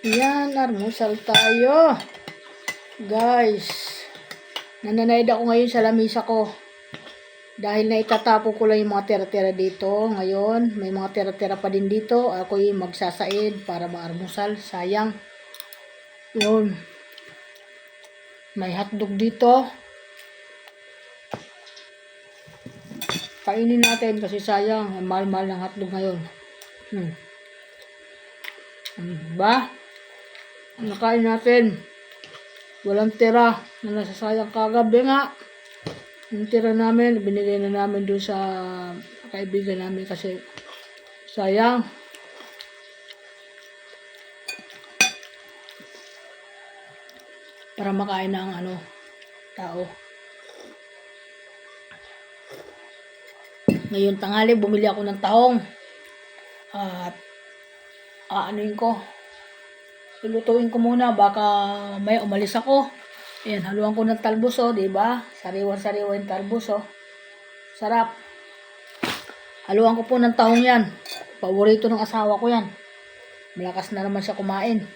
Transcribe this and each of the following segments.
Yan, almusal tayo. Guys, nananaid ako ngayon sa lamisa ko. Dahil na itatapo ko lang yung mga tira-tira dito. Ngayon, may mga tira-tira pa din dito. Ako yung magsasaid para maarmusal. Sayang. Yun. May hotdog dito. Kainin natin kasi sayang. Mahal-mahal ng hotdog ngayon. Diba? Nakain natin. Walang tira na nasasayang kagabi nga. Yung tira namin, binigay na namin doon sa kaibigan namin kasi sayang. Para makain ng tao. Ngayon tanghali, bumili ako ng tahong. At aanuin ko. Lulutuin ko muna, baka may umalis ako. Ayan, haluan ko ng talbos, diba? Sariwa-sariwa yung talbos, Sarap. Haluan ko po ng tahong yan. Paborito ng asawa ko yan. Malakas na naman siya kumain.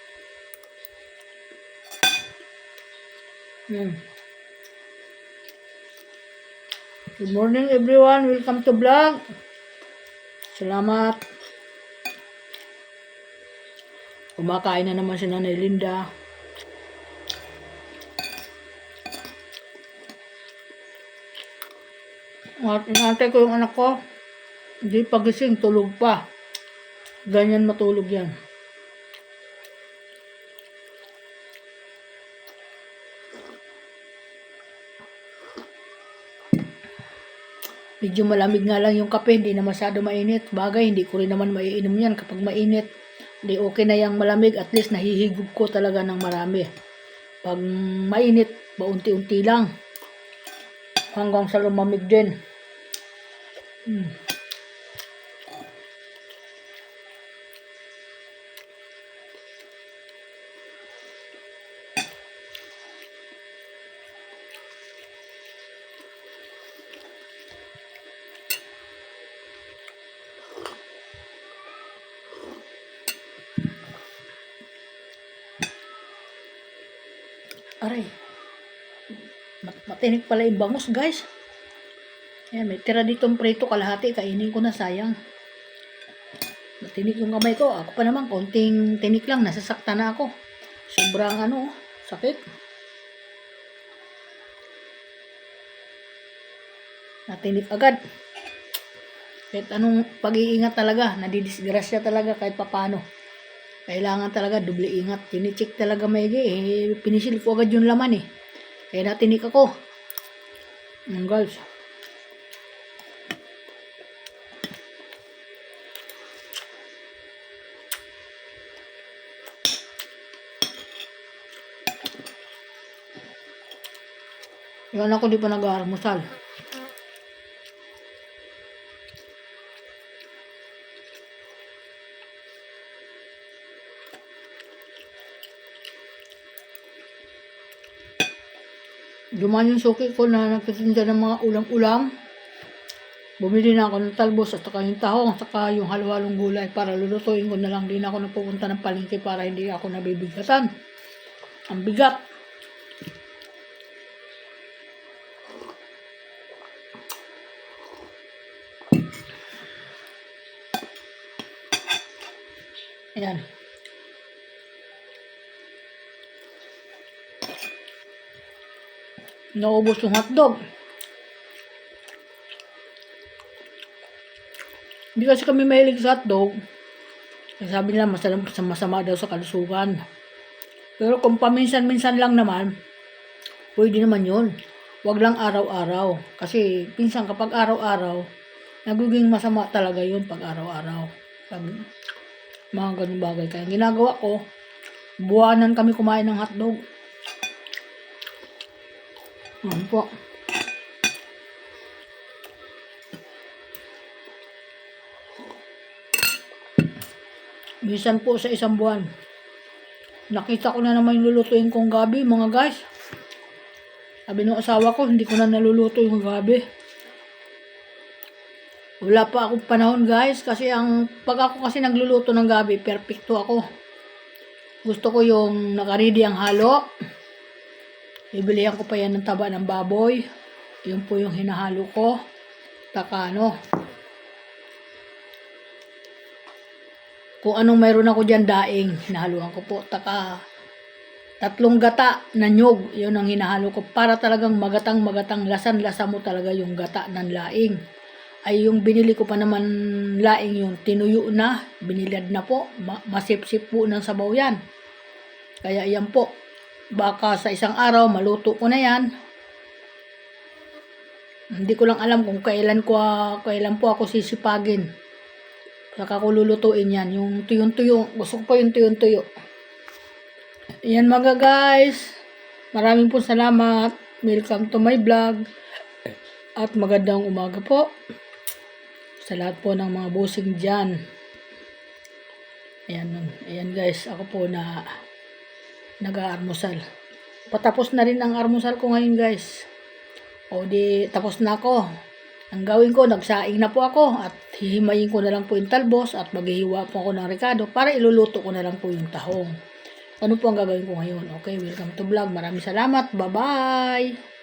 Good morning everyone. Welcome to vlog. Salamat. Kumakain na naman si Nanay Linda. At inaantay ko yung anak ko. Hindi pagising, tulog pa. Ganyan matulog yan. Medyo malamig nga lang yung kape, hindi na masyado mainit. Bagay, hindi ko rin naman maiinom yan kapag mainit. Hindi okay na yung malamig, at least nahihigop ko talaga ng marami. Pag mainit, paunti-unti lang. Hanggang sa lumamig din. Aray. Matinik pala yung bangus, guys. Ayan, may tira ditong prito kalahati. Kainin ko na, sayang. Matinik yung kamay ko. Ako pa naman, konting tinik lang. Nasasaktan na ako. Sobrang sakit. Natinik agad. Kahit anong pag-iingat talaga. Nadidisgrasya talaga kahit papano. Kailangan talaga doble ingat. Tinicheck talaga maigi. Pinisil ko agad yung laman Kaya natinik ako. Yan guys. Yan ako di pa nag-aalmusal. Dumaan yung suki ko na nagtitinda ng mga ulam-ulam. Bumili na ako ng talbos at saka yung tahong at saka yung halo-halong gulay para lulutuin ko na lang. Di na ako napupunta ng palengke para hindi ako nabibigatan. Ang bigat. Ayan. Naubos yung hotdog. Hindi kasi kami mahilig sa hotdog. Sabi nila masama daw sa kalusugan. Pero kung paminsan-minsan lang naman, pwede naman yun. Huwag lang araw-araw. Kasi pinsan kapag araw-araw, nagiging masama talaga yun pag araw-araw. Mga ganun bagay. Kaya ginagawa ko, buwanan kami kumain ng hotdog. Ano po. Minsan po sa isang buwan. Nakita ko na naman yung lulutuin kong gabi, mga guys. Sabi ng asawa ko, hindi ko na naluluto yung gabi. Wala pa akong panahon guys kasi pag ako kasi nagluluto ng gabi, perfecto ako. Gusto ko yung nakaredy ang halo. Bibilihan ko pa yan ng taba ng baboy. Yun po yung hinahalo ko. Taka kung anong mayroon ako dyan daing, hinahaluan ko po. Taka 3 gata na nyog, yun ang hinahalo ko. Para talagang magatang-magatang, lasan-lasa mo talaga yung gata ng laing. Ay yung binili ko pa naman laing, yung tinuyo na, binilad na po. Masip-sip po ng sabaw yan. Kaya yan po. Baka sa isang araw, maluto ko na yan. Hindi ko lang alam kung kailan po ako sisipagin. Saka ko lulutuin yan. Yung tuyong-tuyo. Gusto ko po yung tuyong-tuyo. Yan mga guys. Maraming po salamat. Welcome to my vlog. At magandang umaga po. Sa lahat po ng mga busing dyan. Ayan guys. Ako po na nag-aalmusal. Patapos na rin ang almusal ko ngayon guys. O di tapos na ako. Ang gawin ko, nagsaing na po ako at hihimayin ko na lang po yung talbos at maghihiwa po ako ng rekado para iluluto ko na lang po yung tahong. Ano po ang gagawin ko ngayon? Okay, welcome to vlog. Maraming salamat. Bye-bye!